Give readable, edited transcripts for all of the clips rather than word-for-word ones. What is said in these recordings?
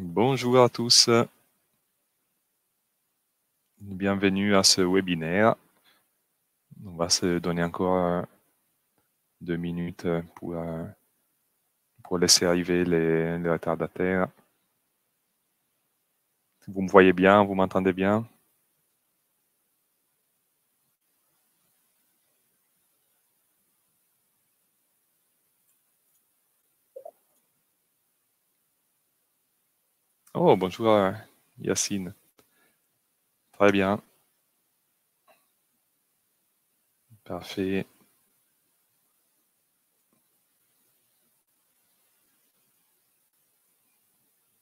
Bonjour à tous, bienvenue à ce webinaire. On va se donner encore 2 minutes pour laisser arriver les retardataires. Vous me voyez bien, vous m'entendez bien? Oh, bonjour Yacine. Très bien, parfait.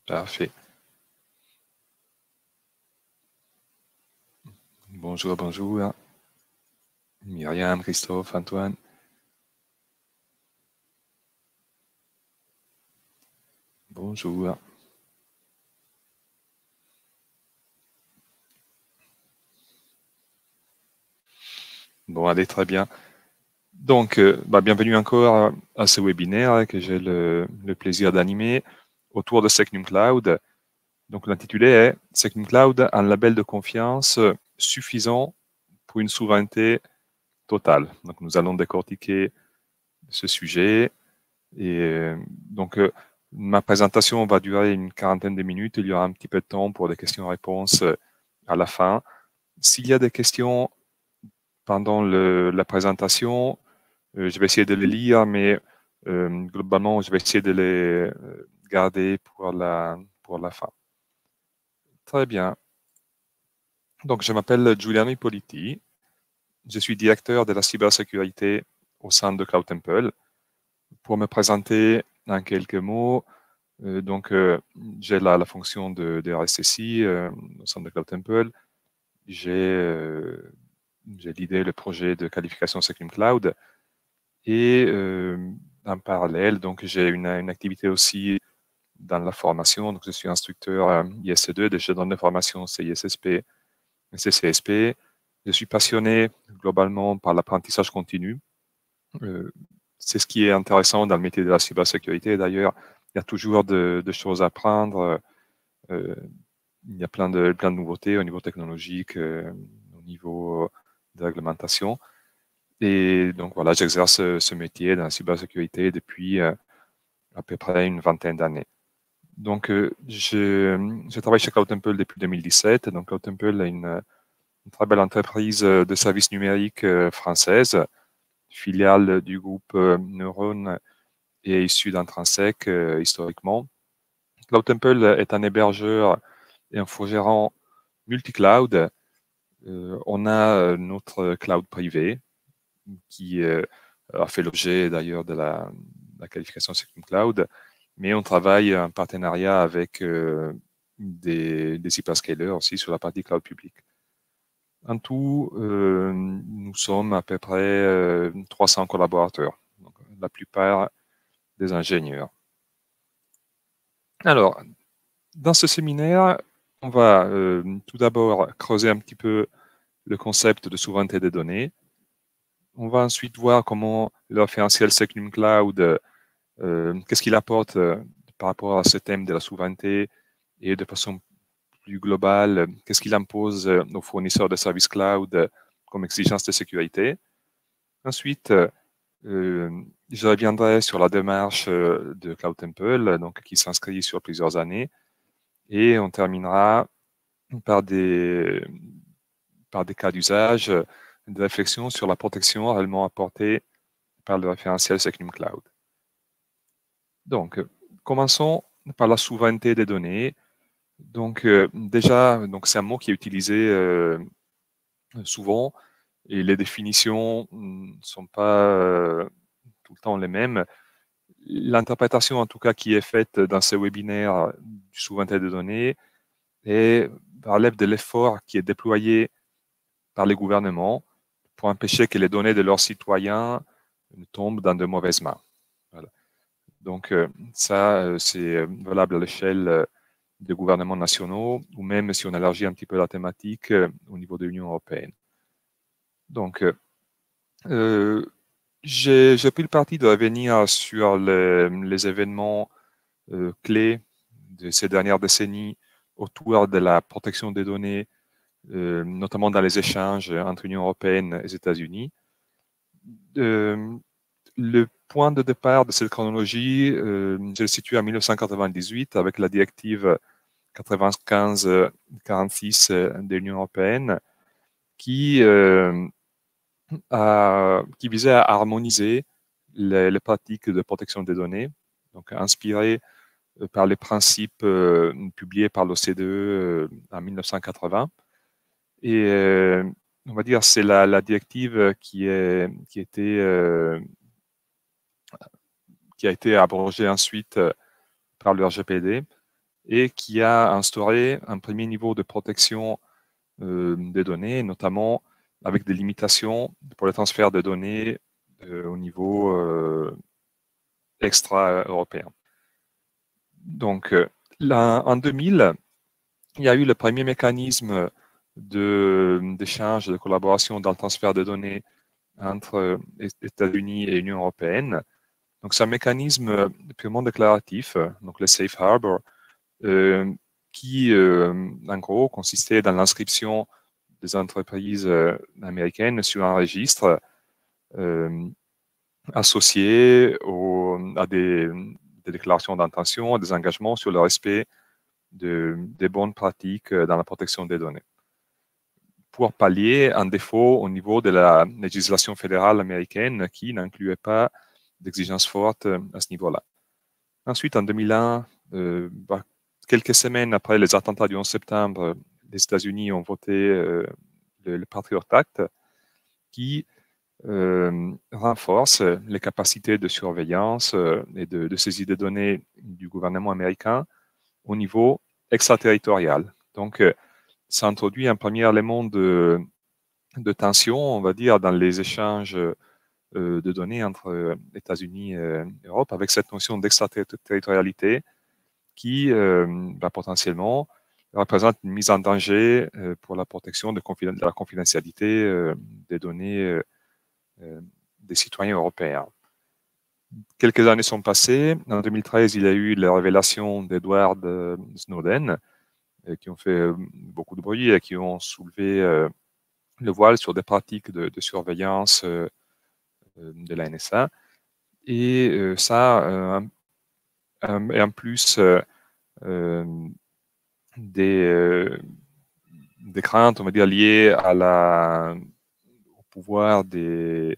Parfait. Bonjour, bonjour. Myriam, Christophe, Antoine. Bonjour. Bon, allez, très bien. Donc, bienvenue encore à ce webinaire que j'ai le plaisir d'animer autour de Secnum Cloud. Donc, l'intitulé est « Secnum Cloud, un label de confiance suffisant pour une souveraineté totale ». Donc, nous allons décortiquer ce sujet. Et donc, ma présentation va durer une quarantaine de minutes. Il y aura un petit peu de temps pour des questions-réponses à la fin. S'il y a des questions pendant la présentation, je vais essayer de les lire, mais globalement, je vais essayer de les garder pour la fin. Très bien. Donc, je m'appelle Giuliano Ippoliti. Je suis directeur de la cybersécurité au sein de Cloud Temple. Pour me présenter en quelques mots, j'ai la fonction de RSSI au sein de Cloud Temple. J'ai l'idée, le projet de qualification Secnum Cloud. Et en parallèle, donc j'ai une activité aussi dans la formation. Donc, je suis instructeur IS2, je donne des formations CISSP, CCSP. Je suis passionné globalement par l'apprentissage continu. C'est ce qui est intéressant dans le métier de la cybersécurité. D'ailleurs, il y a toujours de choses à apprendre. Il y a plein de nouveautés au niveau technologique, au niveau de réglementation. Et donc voilà, j'exerce ce métier dans la cybersécurité depuis à peu près une vingtaine d'années. Donc, je travaille chez Cloud Temple depuis 2017. Donc, Cloud Temple est une très belle entreprise de services numériques française, filiale du groupe Neuron et issue d'Intrinsec historiquement. Cloud Temple est un hébergeur et un infogérant multi-cloud. On a notre cloud privé qui a fait l'objet d'ailleurs de la qualification Secnum Cloud, mais on travaille en partenariat avec des hyperscalers aussi sur la partie cloud public. En tout, nous sommes à peu près 300 collaborateurs, donc la plupart des ingénieurs. Alors, dans ce séminaire, on va tout d'abord creuser un petit peu le concept de souveraineté des données. On va ensuite voir comment le référentiel Secnum Cloud, qu'est-ce qu'il apporte par rapport à ce thème de la souveraineté et de façon plus globale, qu'est-ce qu'il impose aux fournisseurs de services cloud comme exigence de sécurité. Ensuite, je reviendrai sur la démarche de Cloud Temple, donc, qui s'inscrit sur plusieurs années, et on terminera par des cas d'usage, de réflexion sur la protection réellement apportée par le référentiel Secnum Cloud. Donc, commençons par la souveraineté des données. Donc, déjà, c'est un mot qui est utilisé souvent et les définitions ne sont pas tout le temps les mêmes. L'interprétation, en tout cas, qui est faite dans ce webinaire du souveraineté des données relève de l'effort qui est déployé par les gouvernements pour empêcher que les données de leurs citoyens ne tombent dans de mauvaises mains. Voilà. Donc, ça, c'est valable à l'échelle des gouvernements nationaux, ou même si on élargit un petit peu la thématique au niveau de l'Union européenne. Donc, j'ai pris le parti de revenir sur les événements clés de ces dernières décennies autour de la protection des données, notamment dans les échanges entre l'Union européenne et les États-Unis. Le point de départ de cette chronologie, je le situe en 1998 avec la directive 95-46 de l'Union européenne qui visait à harmoniser les pratiques de protection des données, donc inspirées par les principes publiés par l'OCDE en 1980. Et on va dire c'est la directive qui a été abrogée ensuite par le RGPD et qui a instauré un premier niveau de protection des données, notamment avec des limitations pour le transfert de données au niveau extra-européen. Donc, là, en 2000, il y a eu le premier mécanisme d'échange, de collaboration dans le transfert de données entre les États-Unis et l'Union européenne. Donc, c'est un mécanisme purement déclaratif, donc le Safe Harbor, qui, en gros, consistait dans l'inscription des entreprises américaines sur un registre associé à des déclarations d'intention, des engagements sur le respect des bonnes pratiques dans la protection des données, pour pallier un défaut au niveau de la législation fédérale américaine qui n'incluait pas d'exigences fortes à ce niveau-là. Ensuite, en 2001, quelques semaines après les attentats du 11 septembre, les États-Unis ont voté le Patriot Act qui renforce les capacités de surveillance et de saisie des données du gouvernement américain au niveau extraterritorial. Donc, ça introduit un premier élément de tension, on va dire, dans les échanges de données entre États-Unis et Europe, avec cette notion d'extraterritorialité qui potentiellement représente une mise en danger pour la protection de la confidentialité des données des citoyens européens. Quelques années sont passées. En 2013, il y a eu la révélation d'Edward Snowden, qui ont fait beaucoup de bruit et qui ont soulevé le voile sur des pratiques de surveillance de la NSA. Et ça, et en plus des craintes, on va dire, liées au pouvoir des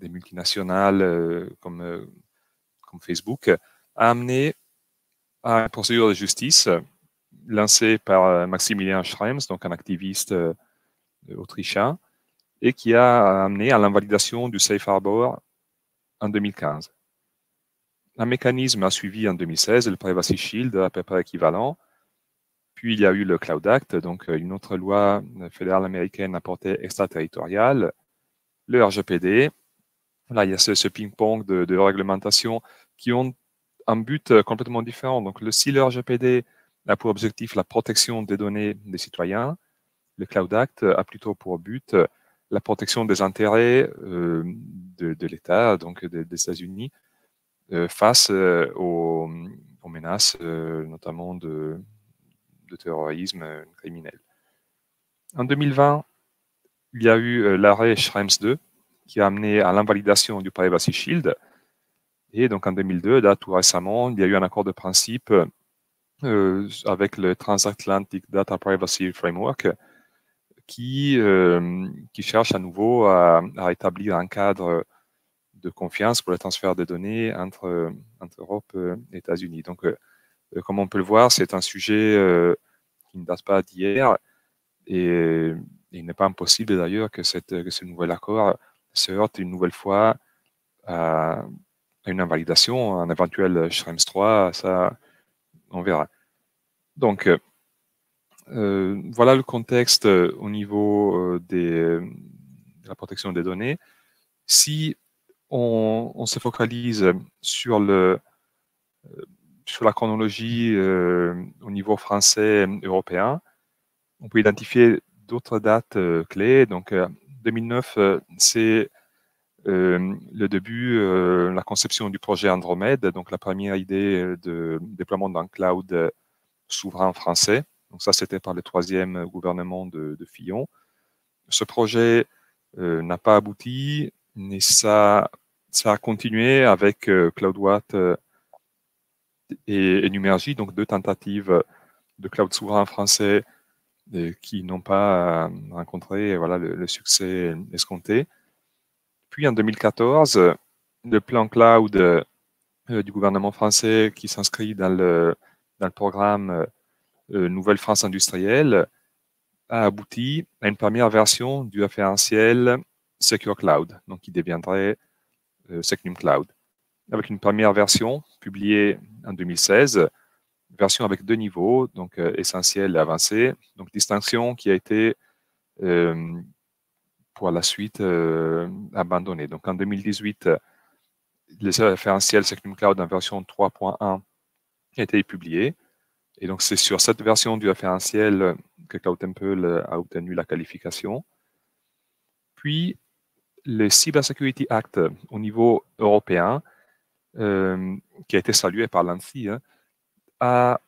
multinationales comme Facebook, a amené à une procédure de justice lancée par Maximilian Schrems, donc un activiste autrichien, et qui a amené à l'invalidation du Safe Harbor en 2015. Un mécanisme a suivi en 2016, le Privacy Shield, à peu près équivalent. Puis il y a eu le Cloud Act, donc une autre loi fédérale américaine à portée extraterritoriale, le RGPD. Là, il y a ce ping-pong de réglementation qui ont un but complètement différent. Donc, si le RGPD a pour objectif la protection des données des citoyens, le Cloud Act a plutôt pour but la protection des intérêts de l'État, donc des États-Unis, face aux menaces, notamment de terrorisme criminel. En 2020, il y a eu l'arrêt Schrems II qui a amené à l'invalidation du Privacy Shield. Et donc en 2002, là, tout récemment, il y a eu un accord de principe avec le Transatlantic Data Privacy Framework qui cherche à nouveau à établir un cadre de confiance pour le transfert des données entre Europe et États-Unis. Donc, comme on peut le voir, c'est un sujet qui ne date pas d'hier et il n'est pas impossible d'ailleurs que ce nouvel accord se heurte une nouvelle fois à une invalidation, un éventuel Schrems III, ça, on verra. Donc, voilà le contexte au niveau de la protection des données. Si on se focalise sur la chronologie au niveau français européen, on peut identifier d'autres dates clés. Donc, 2009, c'est le début, la conception du projet Andromède, donc la première idée de déploiement d'un cloud souverain français. Donc ça, c'était par le 3e gouvernement de Fillon. Ce projet n'a pas abouti, mais ça a continué avec CloudWatt et Numergy, donc 2 tentatives de cloud souverain français qui n'ont pas rencontré voilà, le succès escompté. Puis en 2014, le plan cloud du gouvernement français qui s'inscrit dans le programme Nouvelle France industrielle a abouti à une première version du référentiel Secure Cloud, donc qui deviendrait Secnum Cloud, avec une première version publiée en 2016, version avec 2 niveaux, donc essentiel et avancé, donc distinction qui a été pour la suite abandonnée. Donc en 2018, le référentiel Secnum Cloud en version 3.1 a été publié. Et donc, c'est sur cette version du référentiel que CloudTemple a obtenu la qualification. Puis, le Cybersecurity Act au niveau européen, qui a été salué par l'ANSSI, a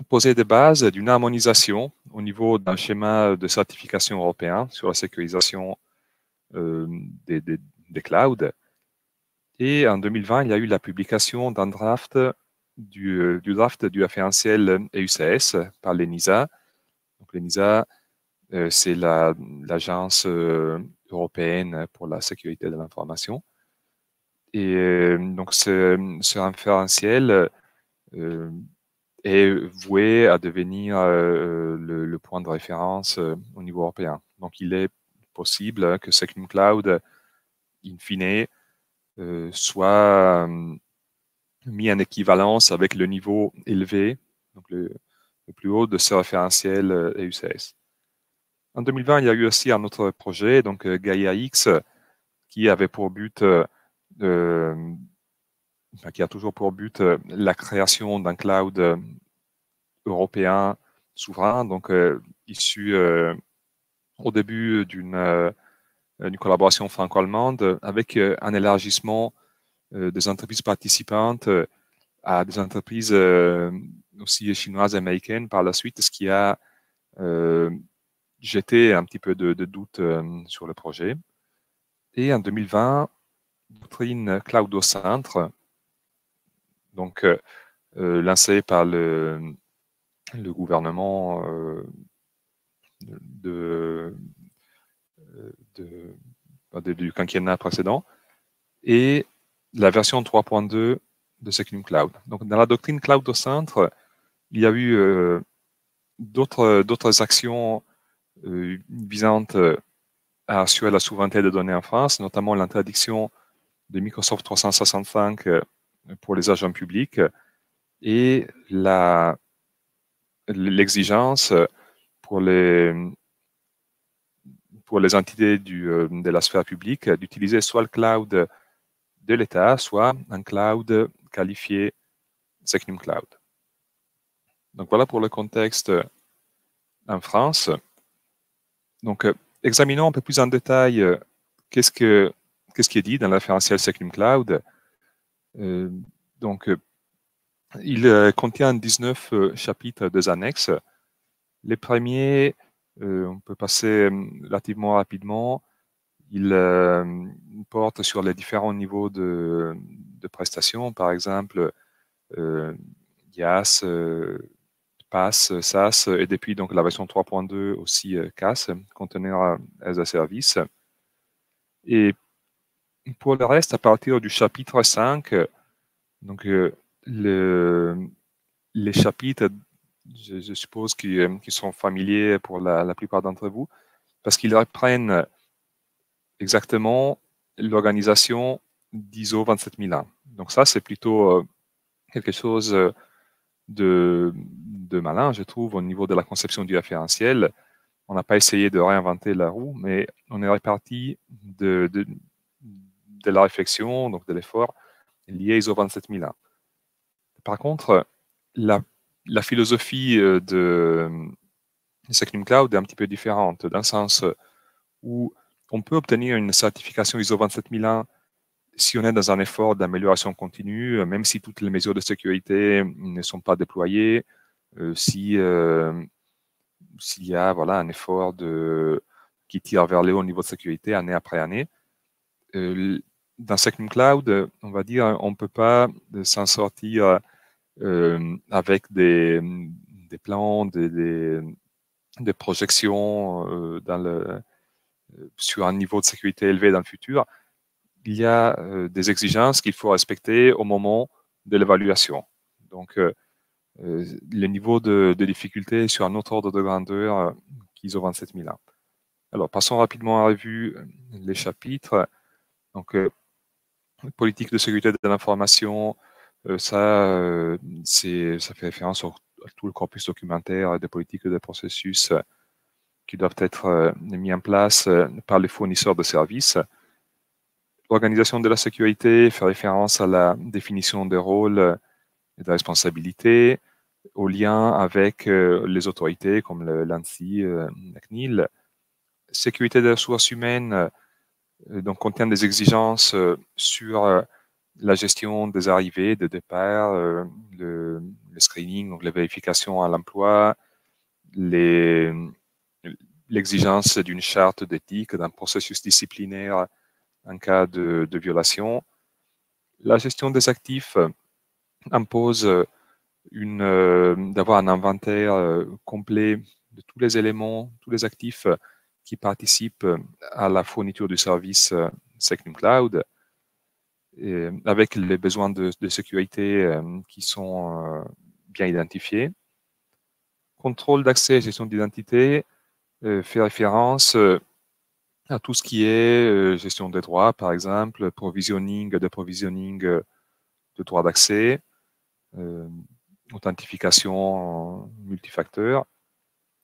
posé des bases d'une harmonisation au niveau d'un schéma de certification européen sur la sécurisation des clouds. Et en 2020, il y a eu la publication d'un draft du draft du référentiel EUCS par l'ENISA. Donc l'ENISA, c'est l'agence européenne pour la sécurité de l'information. Et donc ce référentiel est voué à devenir le point de référence au niveau européen. Donc il est possible que Secnum Cloud, in fine, soit mis en équivalence avec le niveau élevé, donc le plus haut de ce référentiel EUCS. En 2020, il y a eu aussi un autre projet, donc Gaia X, qui avait pour but, qui a toujours pour but la création d'un cloud européen souverain, donc issu au début d'une collaboration franco-allemande avec un élargissement des entreprises participantes à des entreprises aussi chinoises et américaines par la suite, ce qui a jeté un petit peu de doute sur le projet. Et en 2020, doctrine Cloud au centre, donc lancée par le gouvernement du quinquennat précédent, et la version 3.2 de Secnum Cloud. Donc, dans la doctrine Cloud au centre, il y a eu d'autres actions visant à assurer la souveraineté des données en France, notamment l'interdiction de Microsoft 365 pour les agents publics et l'exigence pour les entités de la sphère publique d'utiliser soit le cloud de l'État, soit un cloud qualifié Secnum Cloud. Donc voilà pour le contexte en France. Donc examinons un peu plus en détail qu'est-ce qui est dit dans le référentiel Secnum Cloud. Donc il contient 19 chapitres, 2 annexes. Les premiers, on peut passer relativement rapidement. Il porte sur les différents niveaux de prestations, par exemple IaaS, PaaS, SaaS, et depuis donc la version 3.2 aussi CaaS, Container as a Service. Et pour le reste, à partir du chapitre 5, donc les chapitres, je suppose, qui sont familiers pour la plupart d'entre vous, parce qu'ils reprennent exactement l'organisation d'ISO 27001. Donc ça, c'est plutôt quelque chose de malin, je trouve, au niveau de la conception du référentiel. On n'a pas essayé de réinventer la roue, mais on est réparti de la réflexion, donc de l'effort lié à ISO 27001. Par contre, la philosophie de Secnum Cloud est un petit peu différente, dans le sens où On peut obtenir une certification ISO 27001 si on est dans un effort d'amélioration continue, même si toutes les mesures de sécurité ne sont pas déployées, s'il y a un effort qui tire vers le haut niveau de sécurité année après année. Dans SecNumCloud, on va dire, on ne peut pas s'en sortir avec des plans, des projections sur un niveau de sécurité élevé dans le futur. Il y a des exigences qu'il faut respecter au moment de l'évaluation. Donc, le niveau de difficulté est sur un autre ordre de grandeur qu'ISO 27001. Alors, passons rapidement en revue les chapitres. Donc, politique de sécurité de l'information, ça fait référence à tout le corpus documentaire des politiques et des processus qui doivent être mis en place par les fournisseurs de services. L'organisation de la sécurité fait référence à la définition des rôles et de responsabilités, au lien avec les autorités comme l'ANSSI, la CNIL. Sécurité des ressources humaines donc contient des exigences sur la gestion des arrivées, des départs, le screening, donc les vérifications à l'emploi, l'exigence d'une charte d'éthique, d'un processus disciplinaire en cas de violation. La gestion des actifs impose d'avoir un inventaire complet de tous les éléments, tous les actifs qui participent à la fourniture du service SecNumCloud, avec les besoins de sécurité qui sont bien identifiés. Contrôle d'accès et gestion d'identité fait référence à tout ce qui est gestion des droits, par exemple, provisioning, déprovisioning de droits d'accès, authentification multifacteur.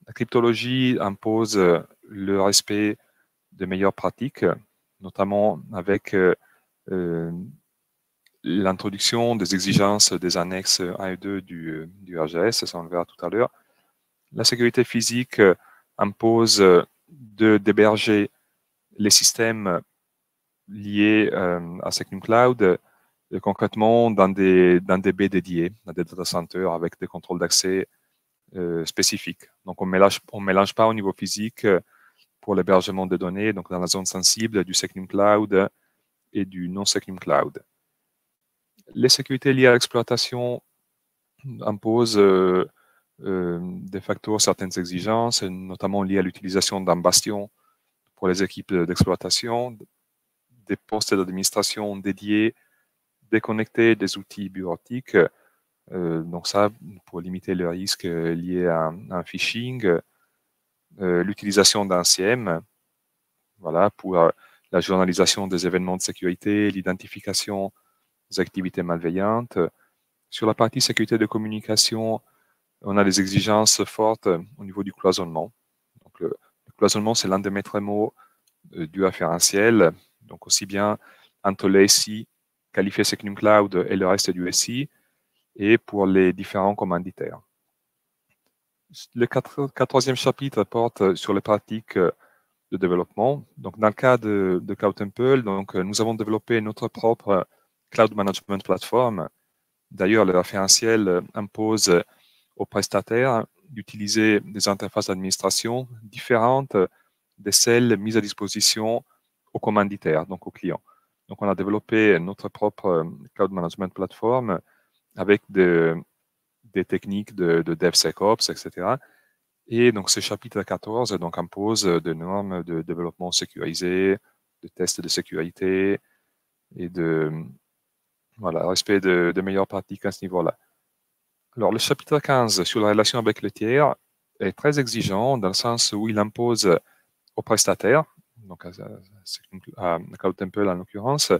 La cryptologie impose le respect de meilleures pratiques, notamment avec l'introduction des exigences des annexes 1 et 2 du RGS, ça on le verra tout à l'heure. La sécurité physique impose d'héberger les systèmes liés à SecNumCloud concrètement dans des baies dédiées, dans des data centers avec des contrôles d'accès spécifiques. Donc on mélange pas au niveau physique pour l'hébergement des données, donc dans la zone sensible du SecNumCloud et du non SecNumCloud. Les sécurités liées à l'exploitation imposent de facto certaines exigences, notamment liées à l'utilisation d'un bastion pour les équipes d'exploitation, des postes d'administration dédiés, déconnectés des outils bureautiques. Donc ça, pour limiter le risque lié à un phishing, l'utilisation d'un CIEM, voilà, pour la journalisation des événements de sécurité, l'identification des activités malveillantes. Sur la partie sécurité de communication, on a des exigences fortes au niveau du cloisonnement. Donc, le cloisonnement, c'est l'un des maîtres mots du référentiel, donc aussi bien entre le SI qualifié SecNumCloud et le reste du SI, et pour les différents commanditaires. Le 14e chapitre porte sur les pratiques de développement. Donc, dans le cas de CloudTemple, donc, nous avons développé notre propre Cloud Management Platform. D'ailleurs, le référentiel impose aux prestataires d'utiliser des interfaces d'administration différentes de celles mises à disposition aux commanditaires, donc aux clients. Donc, on a développé notre propre Cloud Management Platform avec des techniques de DevSecOps, etc. Et donc, ce chapitre 14 donc, impose des normes de développement sécurisé, de tests de sécurité et de respect de meilleures pratiques à ce niveau-là. Alors, le chapitre 15 sur la relation avec le tiers est très exigeant dans le sens où il impose aux prestataires, donc à CloudTemple en l'occurrence,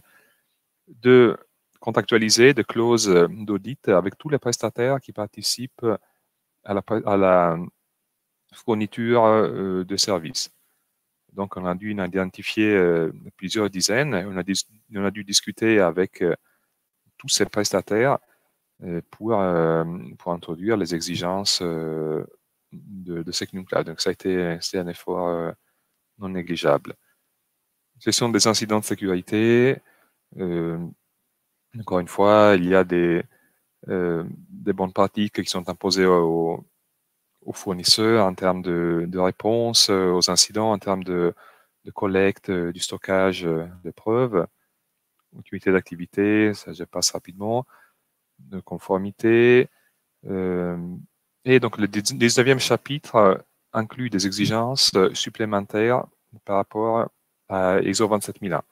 de contractualiser des clauses d'audit avec tous les prestataires qui participent à la fourniture de services. Donc, on a dû identifier plusieurs dizaines. On a dû discuter avec tous ces prestataires pour introduire les exigences de SecNumCloud. Donc, c'est un effort non négligeable. Gestion des incidents de sécurité. Encore une fois, il y a des bonnes pratiques qui sont imposées aux fournisseurs en termes de réponse aux incidents, en termes de collecte, du stockage de preuves, unité d'activité, ça je passe rapidement, de conformité. Et donc le 19e chapitre inclut des exigences supplémentaires par rapport à ISO 27001.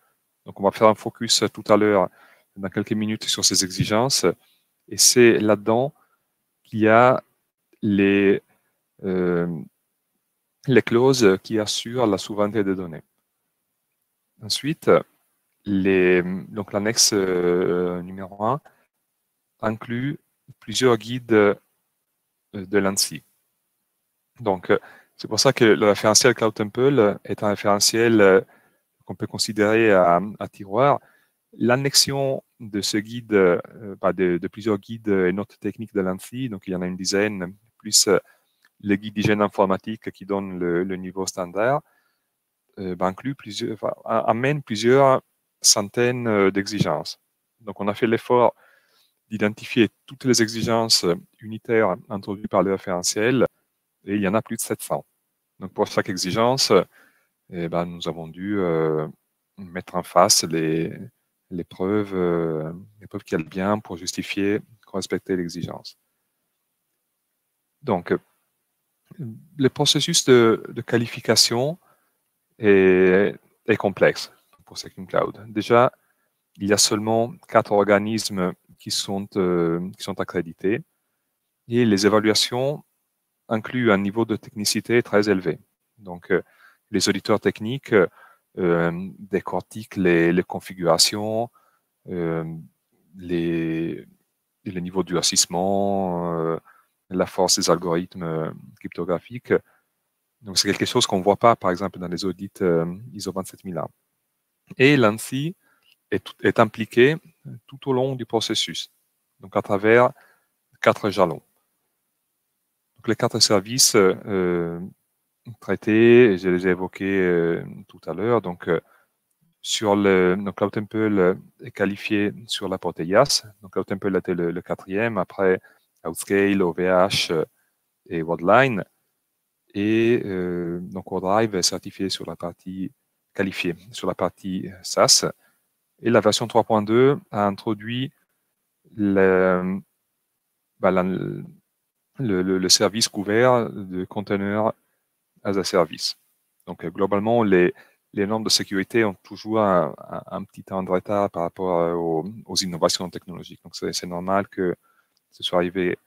Donc on va faire un focus tout à l'heure, dans quelques minutes, sur ces exigences. Et c'est là-dedans qu'il y a les clauses qui assurent la souveraineté des données. Ensuite, donc l'annexe numéro 1 inclut plusieurs guides de l'ANSSI. Donc, c'est pour ça que le référentiel CloudTemple est un référentiel qu'on peut considérer à tiroir. L'annexion de ce guide, de plusieurs guides et notes techniques de l'ANSSI, donc il y en a une dizaine, plus le guide d'hygiène informatique qui donne le niveau standard, amène plusieurs centaines d'exigences. Donc, on a fait l'effort d'identifier toutes les exigences unitaires introduites par le référentiel, et il y en a plus de 700. Donc, pour chaque exigence, nous avons dû mettre en face les preuves qui allaient bien pour justifier qu'on respectait l'exigence. Donc, le processus de qualification est complexe pour SecNumCloud. Déjà, il y a seulement 4 organismes qui sont accrédités et les évaluations incluent un niveau de technicité très élevé. Donc, les auditeurs techniques décortiquent les configurations, les niveaux de durcissement, la force des algorithmes cryptographiques. Donc, c'est quelque chose qu'on ne voit pas, par exemple, dans les audits ISO 27001. Et l'ANSSI est impliqué tout au long du processus, donc à travers 4 jalons. Donc, les 4 services traités, je les ai évoqués tout à l'heure. Donc, CloudTemple est qualifié sur la portée IaaS. Donc, CloudTemple était le 4e, après Outscale, OVH et Worldline. Et donc, WorldDrive est certifié sur la partie qualifiée, sur la partie SaaS. Et la version 3.2 a introduit le service couvert de Container as a Service. Donc, globalement, les normes de sécurité ont toujours un petit temps de retard par rapport aux innovations technologiques. Donc, c'est normal que ce soit arrivé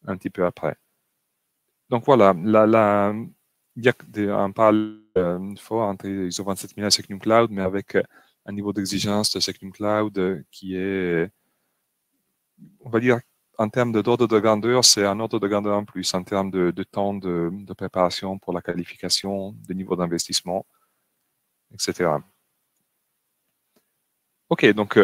un petit peu après. Donc, voilà, il y a un parallèle fort entre ISO 27001 et SecNumCloud, mais avec un niveau d'exigence de SecNumCloud qui est, on va dire, en termes d'ordre de grandeur, c'est un ordre de grandeur en plus, en termes de temps de préparation pour la qualification, de niveau d'investissement, etc. OK, donc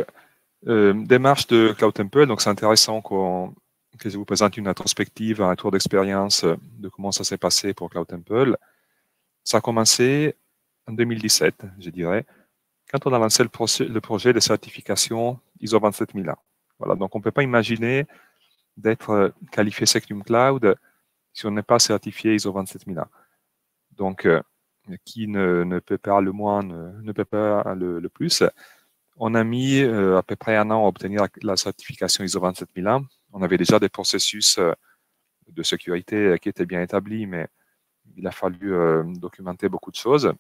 démarche de CloudTemple, donc c'est intéressant que je vous présente une rétrospective, un tour d'expérience de comment ça s'est passé pour CloudTemple. Ça a commencé en 2017, je dirais, quand on a lancé le projet de certification ISO 27001. Voilà, donc on ne peut pas imaginer d'être qualifié SecNumCloud si on n'est pas certifié ISO 27001. Donc, qui ne peut pas le moins ne peut pas le plus. On a mis à peu près 1 an à obtenir la certification ISO 27001. On avait déjà des processus de sécurité qui étaient bien établis, mais il a fallu documenter beaucoup de choses.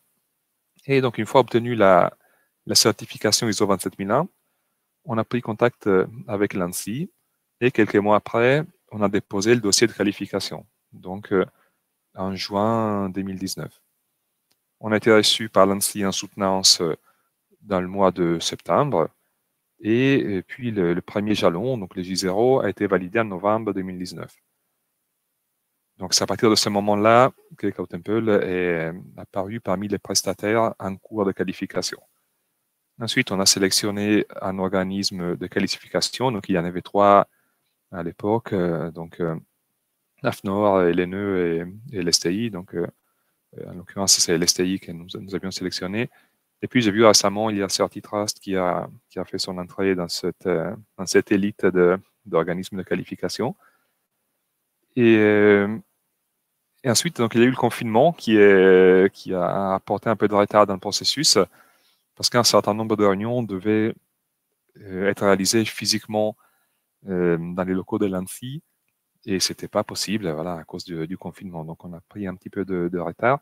Et donc, une fois obtenu la certification ISO 27001, on a pris contact avec l'ANSSI et quelques mois après, on a déposé le dossier de qualification, donc en juin 2019. On a été reçu par l'ANSSI en soutenance dans le mois de septembre et puis le premier jalon, donc le J0, a été validé en novembre 2019. Donc, c'est à partir de ce moment-là que CloudTemple est apparu parmi les prestataires en cours de qualification. Ensuite, on a sélectionné un organisme de qualification. Donc, il y en avait 3 à l'époque. Donc, l'AFNOR, l'ENE et l'STI. Donc, en l'occurrence, c'est l'STI que nous avions sélectionné. Et puis, j'ai vu récemment, il y a Certitrust qui a fait son entrée dans cette élite d'organismes de qualification. Et ensuite, donc, il y a eu le confinement qui a apporté un peu de retard dans le processus parce qu'un certain nombre de réunions devaient être réalisées physiquement dans les locaux de l'ANSSI et c'était pas possible, voilà, à cause du confinement. Donc, on a pris un petit peu de retard.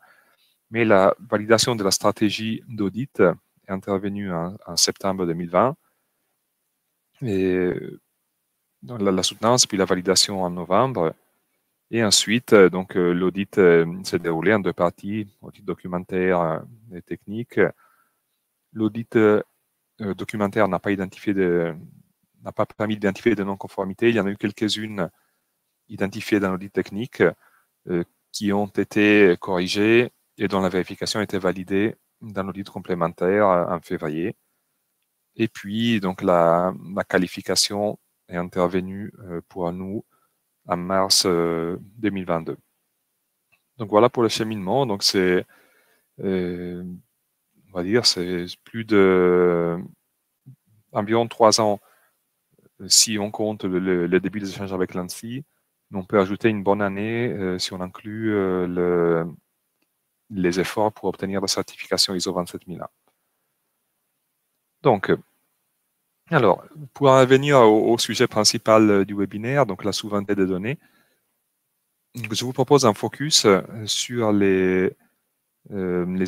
Mais la validation de la stratégie d'audit est intervenue en septembre 2020 et donc la soutenance puis la validation en novembre. Et ensuite, donc, l'audit s'est déroulé en deux parties, audit documentaire et technique. L'audit documentaire n'a pas permis d'identifier de non-conformités. Il y en a eu quelques-unes identifiées dans l'audit technique qui ont été corrigées et dont la vérification a été validée dans l'audit complémentaire en février. Et puis, donc, la qualification est intervenue pour nous en mars 2022. Donc voilà pour le cheminement. Donc c'est, on va dire, c'est environ 3 ans si on compte le début des échanges avec l'ANSSI. On peut ajouter une bonne année si on inclut les efforts pour obtenir la certification ISO 27001. Donc, alors, pour en revenir au sujet principal du webinaire, donc la souveraineté des données, je vous propose un focus sur les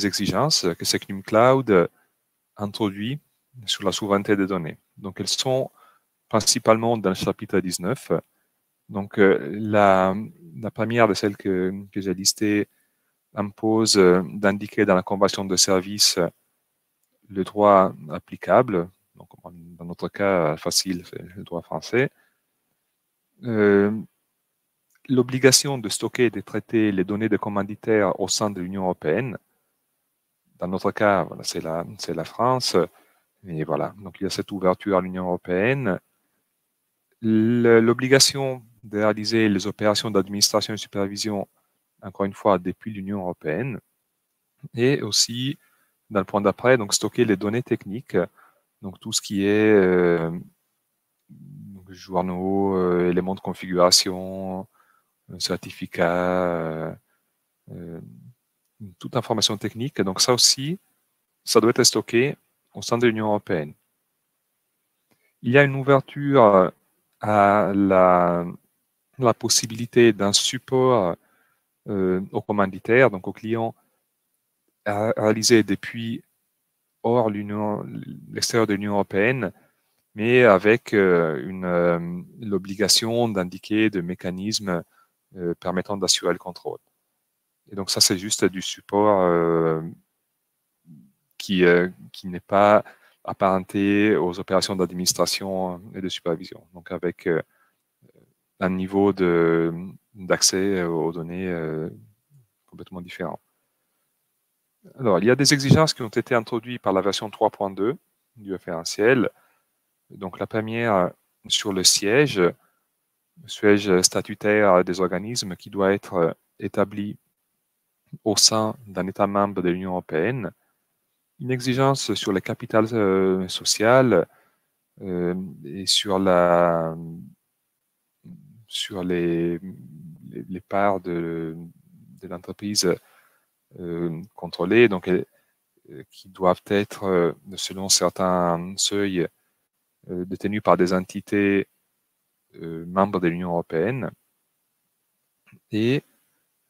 exigences que Secnum Cloud introduit sur la souveraineté des données. Donc, elles sont principalement dans le chapitre 19. Donc, la première de celles que j'ai listées impose d'indiquer dans la convention de service le droit applicable. Donc, dans notre cas facile, c'est le droit français. L'obligation de stocker et de traiter les données des commanditaires au sein de l'Union européenne. Dans notre cas, voilà, c'est la France. Et voilà, donc il y a cette ouverture à l'Union européenne. L'obligation de réaliser les opérations d'administration et de supervision, encore une fois, depuis l'Union européenne. Et aussi, dans le point d'après, donc stocker les données techniques, donc tout ce qui est journaux, éléments de configuration, certificats, toute information technique. Donc ça aussi, ça doit être stocké au sein de l'Union européenne. Il y a une ouverture à la possibilité d'un support aux commanditaires, donc aux clients, à réaliser depuis hors l'extérieur de l'Union européenne, mais avec l'obligation d'indiquer des mécanismes permettant d'assurer le contrôle. Et donc ça, c'est juste du support qui n'est pas apparenté aux opérations d'administration et de supervision. Donc avec un niveau d'accès aux données complètement différent. Alors, il y a des exigences qui ont été introduites par la version 3.2 du référentiel. Donc, la première sur le siège statutaire des organismes qui doit être établi au sein d'un État membre de l'Union européenne. Une exigence sur le capital social et sur les parts de l'entreprise contrôlées, donc qui doivent être, selon certains seuils, détenues par des entités membres de l'Union européenne. Et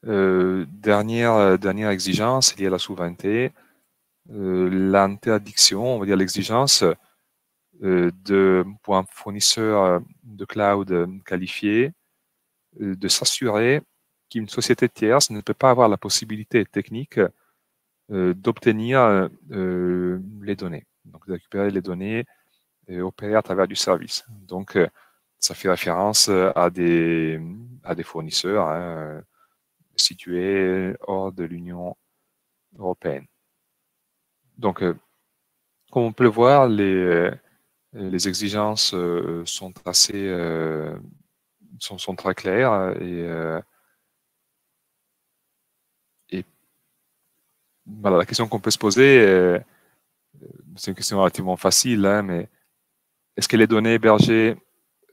dernière exigence liée à la souveraineté, l'interdiction, on va dire l'exigence pour un fournisseur de cloud qualifié de s'assurer qu'une société tierce ne peut pas avoir la possibilité technique d'obtenir les données, donc de récupérer les données et opérer à travers du service. Donc, ça fait référence à des fournisseurs situés hors de l'Union européenne. Donc, comme on peut le voir, les exigences sont sont très claires et voilà, la question qu'on peut se poser c'est une question relativement facile, hein, mais est-ce que les données hébergées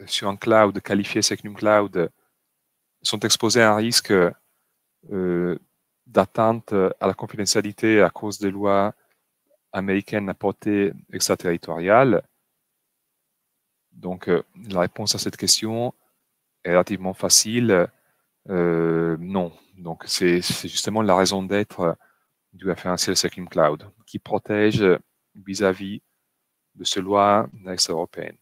sur un cloud qualifié Secnum Cloud sont exposées à un risque d'atteinte à la confidentialité à cause des lois américaines à portée extraterritoriale? Donc, la réponse à cette question est relativement facile. Non. Donc, c'est justement la raison d'être du référentiel Secnum Cloud, qui protège vis-à-vis de ces lois extra-européennes.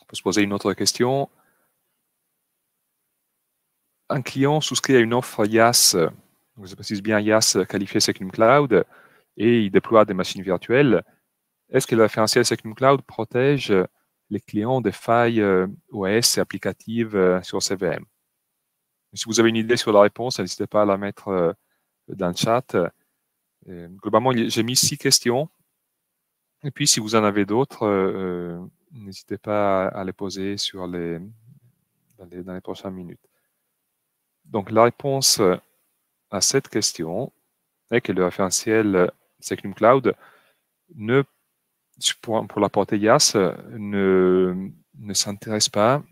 On peut se poser une autre question. Un client souscrit à une offre IaaS, je précise bien IaaS qualifié Secnum Cloud, et il déploie des machines virtuelles. Est-ce que le référentiel Secnum Cloud protège les clients des failles OS et applicatives sur CVM? Si vous avez une idée sur la réponse, n'hésitez pas à la mettre dans le chat. Globalement, j'ai mis 6 questions. Et puis, si vous en avez d'autres, n'hésitez pas à les poser dans les prochaines minutes. Donc, la réponse à cette question est que le référentiel Secnum Cloud, pour la portée IaaS, ne s'intéresse pas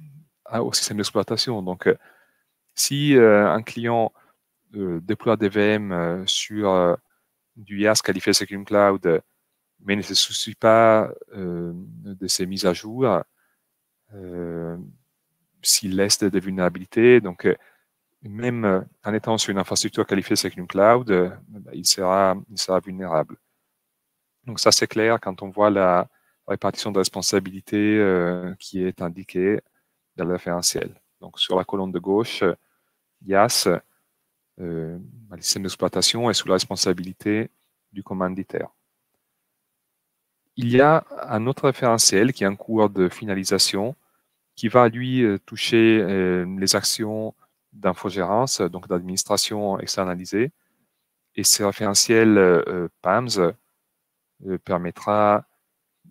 au système d'exploitation. Donc, si un client déploie des VM sur du IaaS qualifié Secnum Cloud, mais ne se soucie pas de ces mises à jour, s'il laisse des vulnérabilités, donc même en étant sur une infrastructure qualifiée Secnum Cloud, il sera vulnérable. Donc ça, c'est clair quand on voit la répartition de responsabilité qui est indiquée dans le référentiel. Donc sur la colonne de gauche, IaaS, le système d'exploitation est sous la responsabilité du commanditaire. Il y a un autre référentiel qui est en cours de finalisation, qui va lui toucher les actions d'infogérance, donc d'administration externalisée. Et ce référentiel PAMS permettra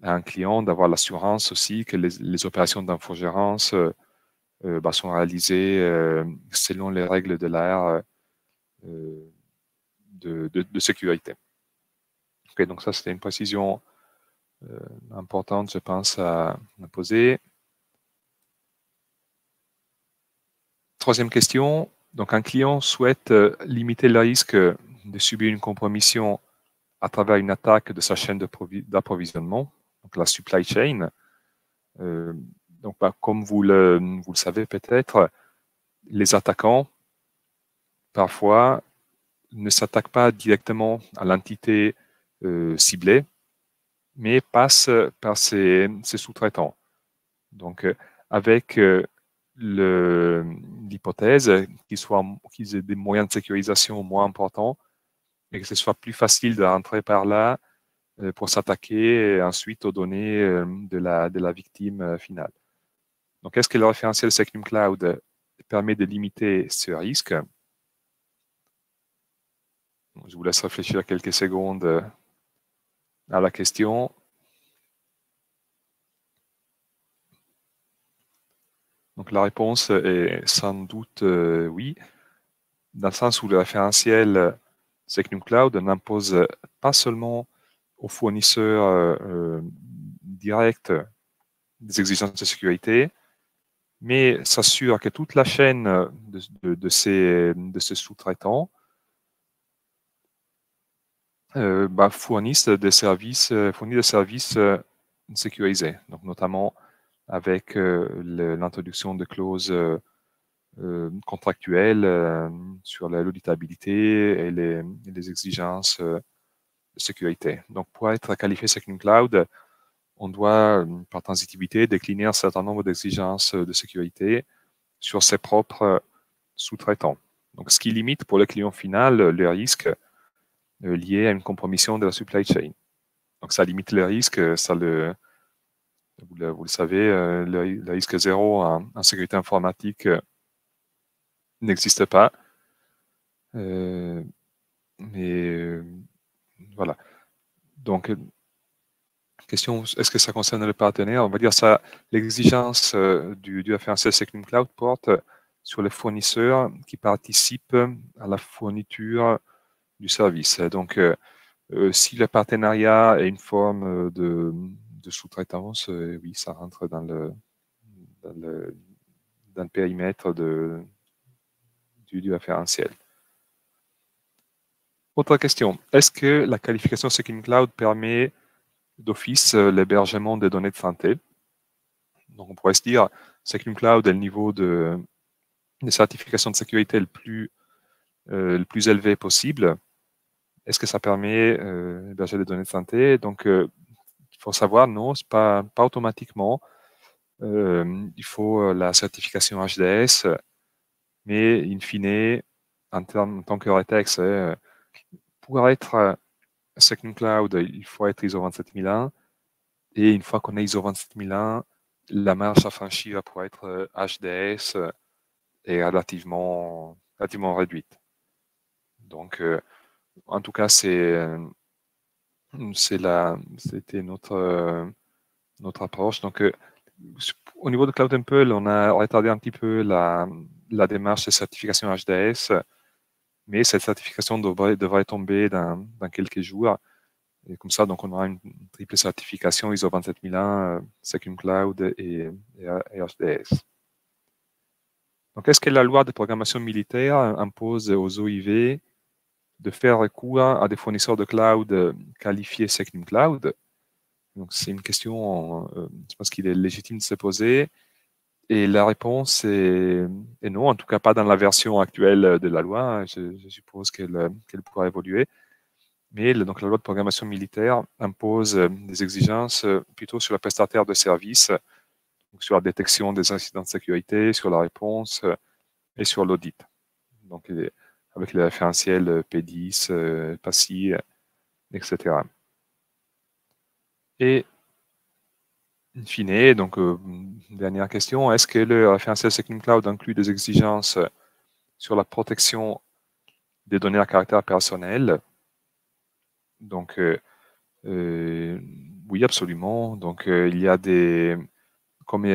à un client d'avoir l'assurance aussi que les opérations d'infogérance sont réalisées selon les règles de l'AR de sécurité. Okay, donc ça, c'était une précision importante, je pense, à poser. Troisième question. Donc, un client souhaite limiter le risque de subir une compromission à travers une attaque de sa chaîne d'approvisionnement, donc la supply chain. Donc, comme vous le savez peut-être, les attaquants, parfois, ne s'attaquent pas directement à l'entité ciblée, mais passent par ses sous-traitants. Donc, avec l'hypothèse qu'ils aient des moyens de sécurisation moins importants et que ce soit plus facile de rentrer par là pour s'attaquer ensuite aux données de la victime finale. Donc, est-ce que le référentiel Secnum Cloud permet de limiter ce risque? Je vous laisse réfléchir quelques secondes à la question. Donc, la réponse est sans doute oui, dans le sens où le référentiel Secnum Cloud n'impose pas seulement aux fournisseurs directs des exigences de sécurité, mais s'assure que toute la chaîne de ces sous-traitants fournissent des services sécurisés, donc notamment avec l'introduction de clauses contractuelles sur l'auditabilité et les exigences de sécurité. Donc, pour être qualifié Secnum Cloud, on doit, par transitivité, décliner un certain nombre d'exigences de sécurité sur ses propres sous-traitants. Donc, ce qui limite pour le client final le risque lié à une compromission de la supply chain. Donc, ça limite le risque, vous le savez, le risque zéro en sécurité informatique n'existe pas. Mais voilà. Donc, question, est-ce que ça concerne le partenaire? On va dire ça, l'exigence du référentiel Secnum Cloud porte sur les fournisseurs qui participent à la fourniture du service. Donc, Si le partenariat est une forme de sous-traitance, oui, ça rentre dans le périmètre du référentiel. Autre question. Est-ce que la qualification Security Cloud permet d'office l'hébergement des données de santé? Donc, on pourrait se dire, Security Cloud est le niveau de certification de sécurité le plus élevé possible. Est-ce que ça permet d'héberger des données de santé? Donc, il faut savoir, non, c'est pas automatiquement. Il faut la certification HDS, mais in fine, en tant que rétex, pour être Security Cloud, il faut être ISO 27001. Et une fois qu'on est ISO 27001, la marche à franchir pour être HDS est relativement réduite. Donc, en tout cas, c'était notre approche. Donc, au niveau de Cloud Temple, on a retardé un petit peu la démarche de certification HDS, mais cette certification devrait tomber dans quelques jours. Et comme ça, donc, on aura une triple certification ISO 27001, Security Cloud et HDS. Donc, est-ce que la loi de programmation militaire impose aux OIV de faire recours à des fournisseurs de cloud qualifiés Security Cloud? Donc, c'est une question, je pense qu'il est légitime de se poser. Et la réponse est non, en tout cas pas dans la version actuelle de la loi. Je suppose qu'elle pourra évoluer. Mais donc, la loi de programmation militaire impose des exigences plutôt sur le prestataire de services, donc sur la détection des incidents de sécurité, sur la réponse et sur l'audit. Donc, avec les référentiels P10, PASI, etc. Et in fine, donc, dernière question, est-ce que le référentiel Security Cloud inclut des exigences sur la protection des données à caractère personnel? Donc, oui, absolument. Donc, il y a comme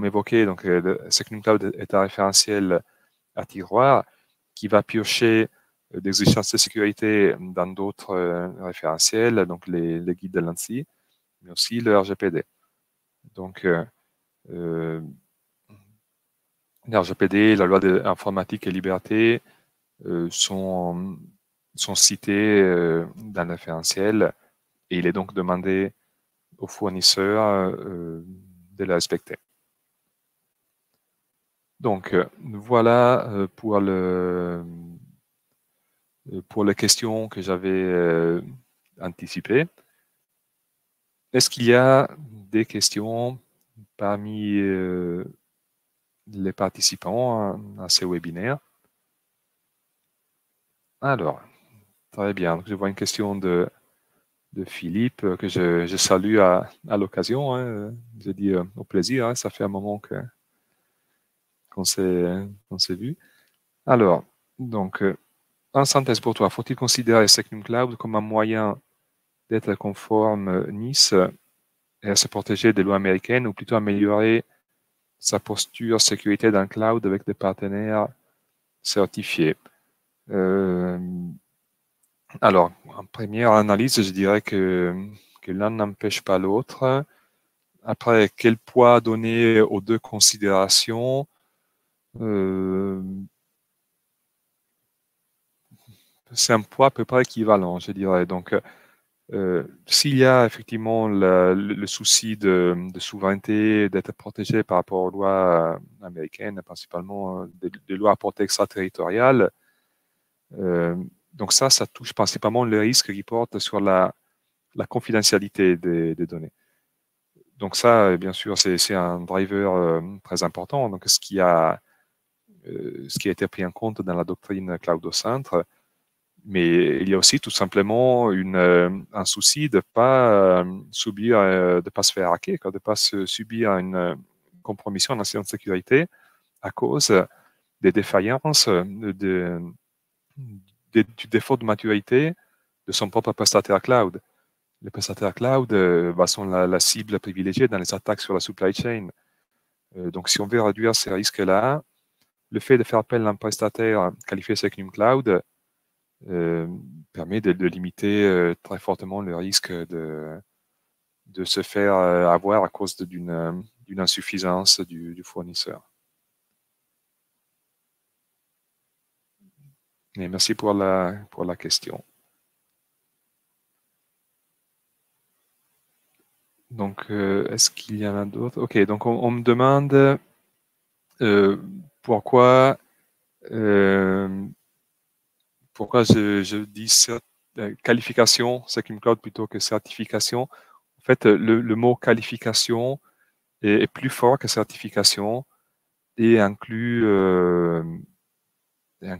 évoqué, donc, le Security Cloud est un référentiel à tiroir qui va piocher des exigences de sécurité dans d'autres référentiels, donc les guides de l'ANSSI, mais aussi le RGPD. Donc, le RGPD, la loi d'informatique et liberté sont cités dans le référentiel et il est donc demandé aux fournisseurs de les respecter. Donc, voilà pour les questions que j'avais anticipées. Est-ce qu'il y a des questions parmi les participants à ce webinaire? Alors, très bien. Donc, je vois une question de Philippe que je salue à l'occasion. Hein. Je dis au plaisir, hein. Ça fait un moment qu'on s'est vu. Alors, donc, en synthèse pour toi, faut-il considérer Secnum Cloud comme un moyen d'être conforme NIS et à se protéger des lois américaines ou plutôt améliorer sa posture sécurité dans le cloud avec des partenaires certifiés? Alors, en première analyse, je dirais que l'un n'empêche pas l'autre. Après, quel poids donner aux deux considérations? C'est un poids à peu près équivalent, je dirais. Donc, s'il y a effectivement le souci de souveraineté, d'être protégé par rapport aux lois américaines, principalement des lois à portée extraterritoriale, donc ça touche principalement le risque qui porte sur la confidentialité des données. Donc ça, bien sûr, c'est un driver très important. Donc ce qui a été pris en compte dans la doctrine Cloud au centre, mais il y a aussi tout simplement un souci de pas subir, de pas se faire hacker, de pas subir une compromission en incident de sécurité à cause des défaillances, du défaut de maturité de son propre prestataire cloud. Les prestataires cloud sont la cible privilégiée dans les attaques sur la supply chain. Donc, si on veut réduire ces risques-là, le fait de faire appel à un prestataire qualifié Secnum Cloud permet de limiter très fortement le risque de se faire avoir à cause d'une insuffisance du fournisseur. Et merci pour la question. Donc, est-ce qu'il y en a d'autres? Ok, donc on me demande pourquoi je dis qualification Second Cloud plutôt que certification. En fait, le mot qualification est plus fort que certification et inclut en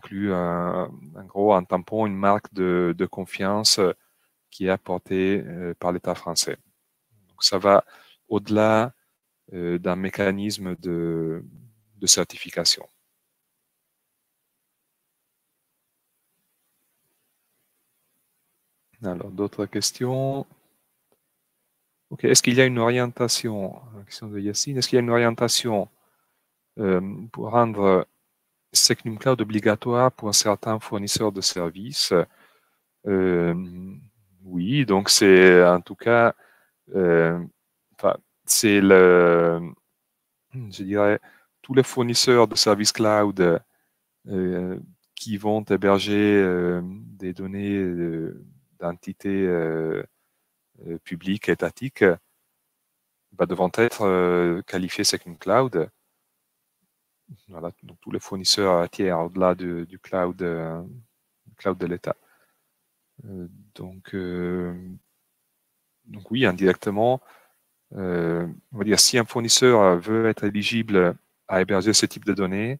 gros un tampon, une marque de confiance qui est apportée par l'État français. Donc ça va au-delà d'un mécanisme de certification. Alors, d'autres questions? Ok, est-ce qu'il y a une orientation? La question de Yacine, est-ce qu'il y a une orientation pour rendre Secnum Cloud obligatoire pour certains fournisseurs de services? Oui, donc c'est en tout cas, c'est je dirais, tous les fournisseurs de services cloud qui vont héberger des données d'entités publiques, étatiques, devront être qualifiés Second Cloud. Voilà, donc tous les fournisseurs tiers au-delà du cloud de l'État. Donc oui, indirectement, on va dire si un fournisseur veut être éligible à héberger ce type de données,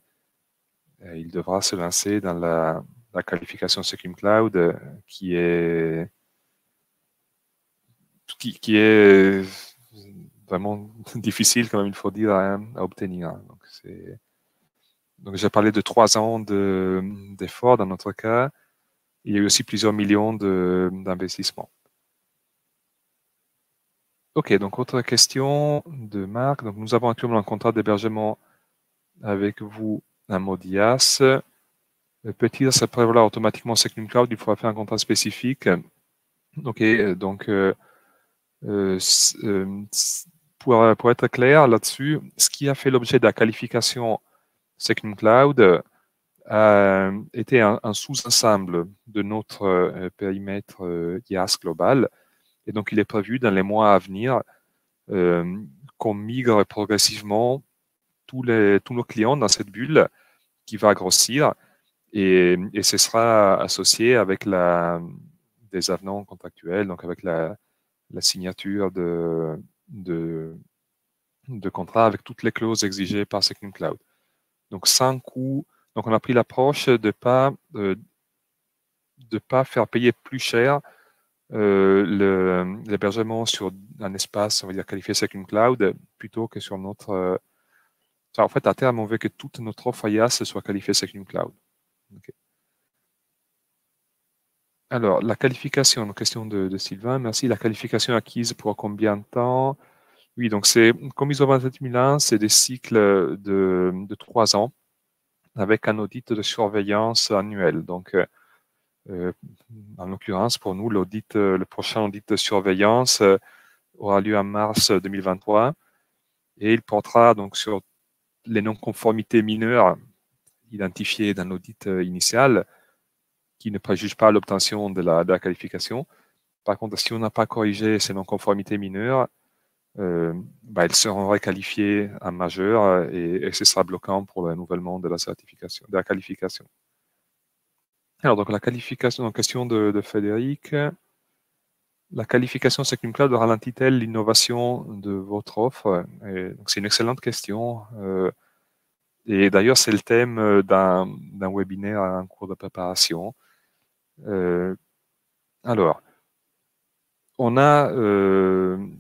il devra se lancer dans la qualification Second Cloud qui est vraiment difficile, quand même, il faut dire, à obtenir. Donc j'ai parlé de 3 ans d'efforts dans notre cas. Il y a eu aussi plusieurs millions d'investissements. Ok, donc autre question de Marc. Donc nous avons actuellement un contrat d'hébergement avec vous à Modias. Peut-il se prévoir automatiquement Second Cloud? Il faudra faire un contrat spécifique. Ok, donc pour être clair là-dessus, ce qui a fait l'objet de la qualification Second Cloud a été un sous-ensemble de notre périmètre IaaS global. Et donc, il est prévu dans les mois à venir qu'on migre progressivement tous nos clients dans cette bulle qui va grossir et ce sera associé avec des avenants contractuels, donc avec la signature de contrats avec toutes les clauses exigées par Second Cloud. Donc, sans coût. Donc, on a pris l'approche de pas faire payer plus cher l'hébergement sur un espace, on va dire, qualifié Second Cloud, plutôt que sur notre... en fait, à terme, on veut que toute notre offre IaaS soit qualifiée Second Cloud. Okay. Alors, la qualification, une question de Sylvain, merci. La qualification acquise pour combien de temps? Oui, donc c'est, comme ISO 27001, c'est des cycles de 3 ans avec un audit de surveillance annuel. Donc, en l'occurrence, pour nous, le prochain audit de surveillance aura lieu en mars 2023 et il portera donc sur les non-conformités mineures identifiées dans l'audit initial qui ne préjugent pas l'obtention de la qualification. Par contre, si on n'a pas corrigé ces non-conformités mineures, elles seront requalifiées en majeur et ce sera bloquant pour le renouvellement de la qualification. Alors, donc la qualification en question de Frédéric. La qualification Second Cloud ralentit-elle l'innovation de votre offre? C'est une excellente question. Et d'ailleurs, c'est le thème d'un webinaire en cours de préparation. Alors, la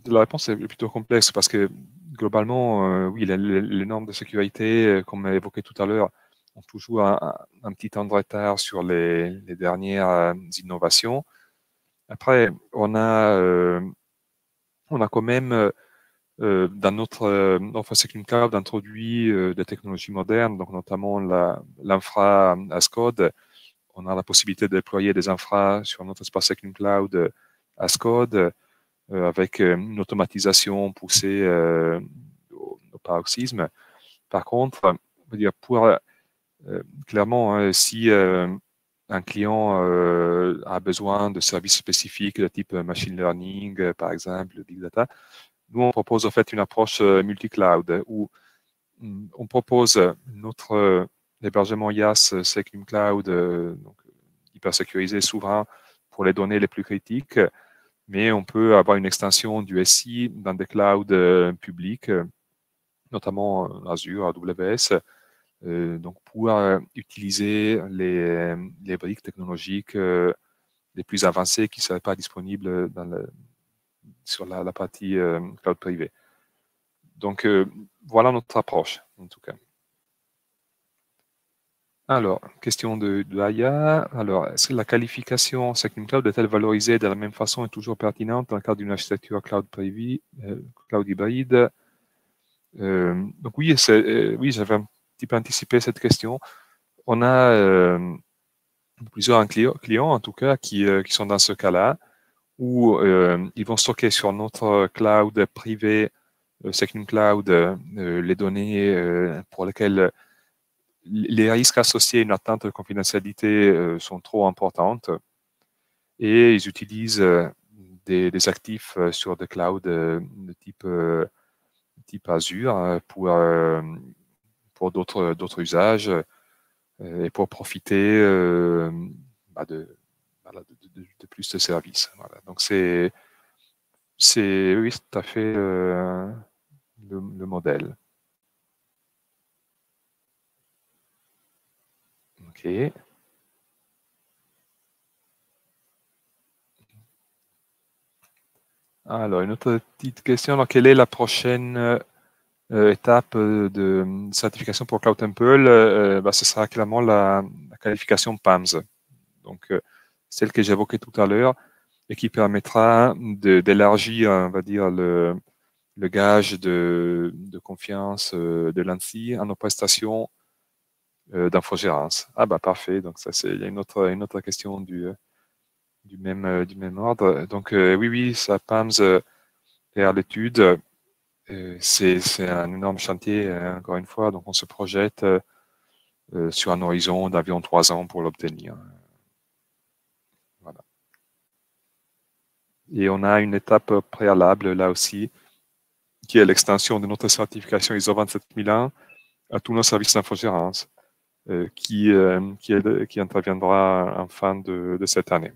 réponse est plutôt complexe parce que globalement, oui, les normes de sécurité, comme évoqué tout à l'heure, ont toujours un petit temps de retard sur les dernières innovations. Après, on a quand même dans notre offre Second Cloud introduit des technologies modernes, donc notamment l'infra as code. on a la possibilité de déployer des infras sur notre espace SecNumCloud as code avec une automatisation poussée au paroxysme. Par contre, on va dire clairement, si un client a besoin de services spécifiques de type machine learning, par exemple, big data, nous, on propose en fait une approche multi-cloud où on propose notre hébergement IaaS SecNumCloud, donc hyper sécurisé, souverain pour les données les plus critiques, mais on peut avoir une extension du SI dans des clouds publics, notamment Azure, AWS, donc pouvoir utiliser les briques technologiques les plus avancées qui ne seraient pas disponibles sur la partie cloud privé. Donc voilà notre approche en tout cas. Alors, question de Aya. Alors, est-ce que la qualification SecNumCloud est-elle valorisée de la même façon et toujours pertinente dans le cadre d'une architecture cloud privée, cloud hybride? Donc oui, oui, j'avais un petit peu anticipé cette question. On a plusieurs clients, en tout cas, qui sont dans ce cas-là, où ils vont stocker sur notre cloud privé, SecNumCloud, les données pour lesquelles les risques associés à une atteinte de confidentialité sont trop importantes, et ils utilisent des actifs sur des clouds de type Azure pour d'autres usages et pour profiter de plus de services. Voilà. Donc c'est oui, tout à fait le modèle. Ok. Alors, une autre petite question. Alors, quelle est la prochaine étape de certification pour Cloud Temple? Ce sera clairement la qualification PAMS. Donc, celle que j'évoquais tout à l'heure et qui permettra d'élargir, on va dire, le gage de confiance de l'ANSSI à nos prestations d'infogérance. Ah bah parfait, donc ça c'est une autre question du même ordre. Donc oui, ça PAMS est à l'étude. C'est un énorme chantier, encore une fois, donc on se projette sur un horizon d'environ 3 ans pour l'obtenir. Voilà. Et on a une étape préalable là aussi, qui est l'extension de notre certification ISO 27001 à tous nos services d'infogérance, qui interviendra en fin de cette année.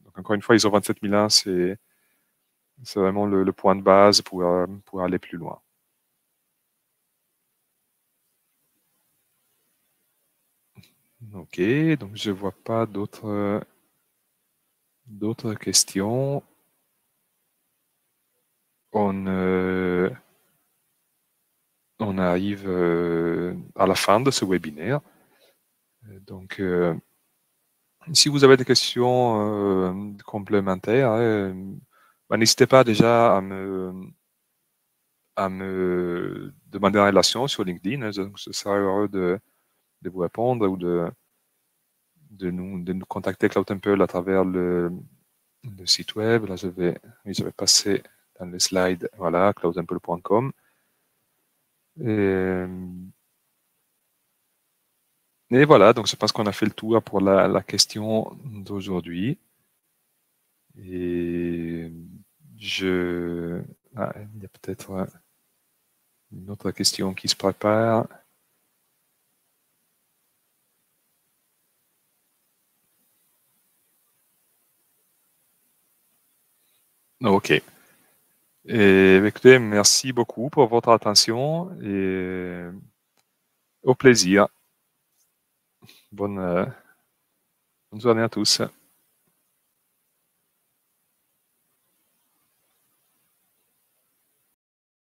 Donc encore une fois, ISO 27001, c'est vraiment le point de base pour aller plus loin. Ok, donc je ne vois pas d'autres questions. On arrive à la fin de ce webinaire. Donc, si vous avez des questions complémentaires, n'hésitez pas déjà à me demander en relation sur LinkedIn. Je serai heureux de vous répondre ou de nous contacter Cloud Temple à travers le site web. Là, je vais passer dans les slides, voilà, cloudtemple.com. Et voilà, donc je pense qu'on a fait le tour pour la question d'aujourd'hui. Et il y a peut-être une autre question qui se prépare. Ok. Et écoutez, merci beaucoup pour votre attention et au plaisir. Bonne journée à tous.